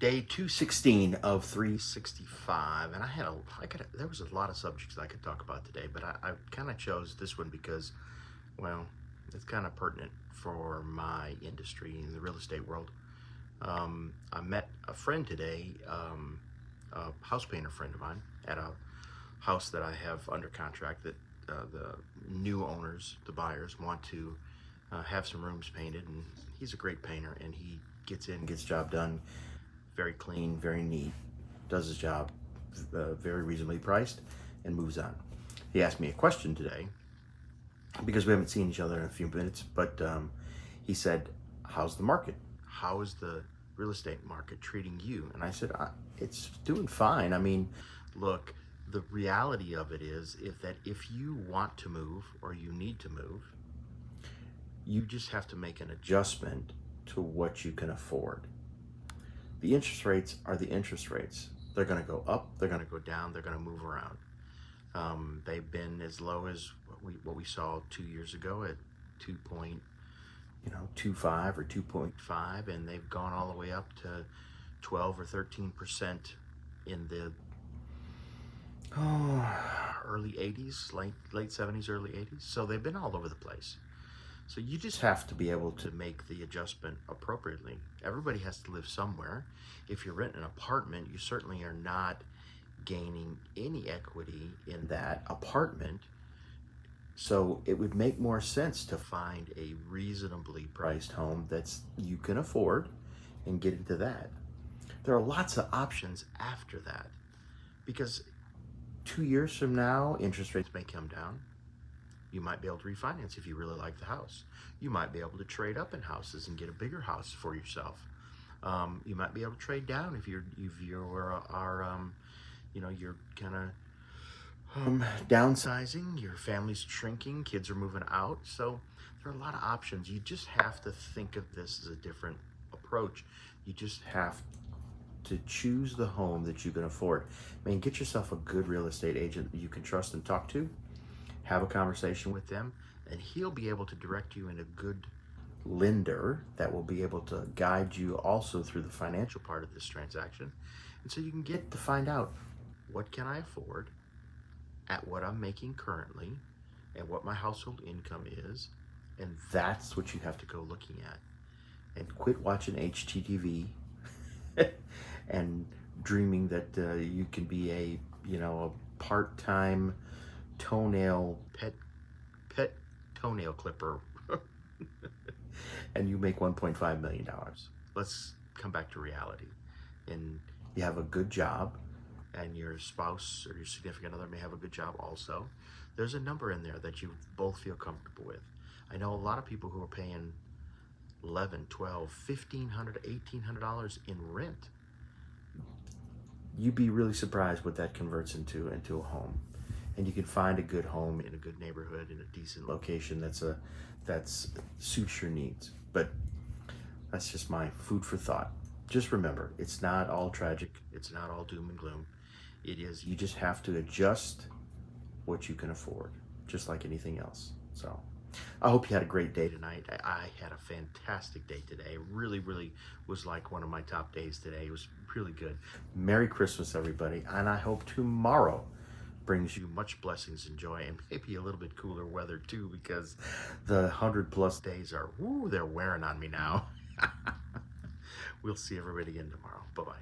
Day 216 of 365, and there was a lot of subjects that I could talk about today, but I kind of chose this one because, well, it's kind of pertinent for my industry in the real estate world. I met a friend today, a house painter friend of mine, at a house that I have under contract that the new owners, the buyers, want to have some rooms painted, and he's a great painter, and he gets in, gets the job done, very clean, very neat, does his job, very reasonably priced, and moves on. He asked me a question today because we haven't seen each other in a few minutes, but he said, "How's the market? How is the real estate market treating you?" And I said, "It's doing fine. I mean, look, the reality of it is if you want to move or you need to move, you just have to make an adjustment to what you can afford. The interest rates are the interest rates. They're going to go up, they're going to go down, they're going to move around. They've been as low as what we saw 2 years ago at 2.25 or 2.5, and they've gone all the way up to 12 or 13% in the early 80s, late 70s, early 80s. So they've been all over the place. So you just have to be able to make the adjustment appropriately. Everybody has to live somewhere. If you're renting an apartment, you certainly are not gaining any equity in that apartment. So it would make more sense to find a reasonably priced home that's you can afford and get into that. There are lots of options after that because 2 years from now, interest rates may come down. You might be able to refinance if you really like the house. You might be able to trade up in houses and get a bigger house for yourself. You might be able to trade down if you're kind of downsizing. Your family's shrinking. Kids are moving out. So there are a lot of options. You just have to think of this as a different approach. You just have to choose the home that you can afford. I mean, get yourself a good real estate agent that you can trust and talk to. Have a conversation with them, and he'll be able to direct you in a good lender that will be able to guide you also through the financial part of this transaction. And so you can get to find out, what can I afford at what I'm making currently and what my household income is. And that's what you have to go looking at. And quit watching HGTV and dreaming that you can be a part-time pet toenail clipper and you make $1.5 million. Let's come back to reality. And you have a good job, and your spouse or your significant other may have a good job also. There's a number in there that you both feel comfortable with. I know a lot of people who are paying $1,100, $1,200, $1,500, $1,800 in rent. You'd be really surprised what that converts into a home. And you can find a good home in a good neighborhood in a decent location that's suits your needs. But that's just my food for thought. Just remember, it's not all tragic. It's not all doom and gloom. It is, you just have to adjust what you can afford, just like anything else. So I hope you had a great day tonight. I had a fantastic day today. It really, really was like one of my top days today. It was really good. Merry Christmas, everybody. And I hope tomorrow brings you much blessings and joy, and maybe a little bit cooler weather too, because the 100+ days they're wearing on me now. We'll see everybody again tomorrow. Bye-bye.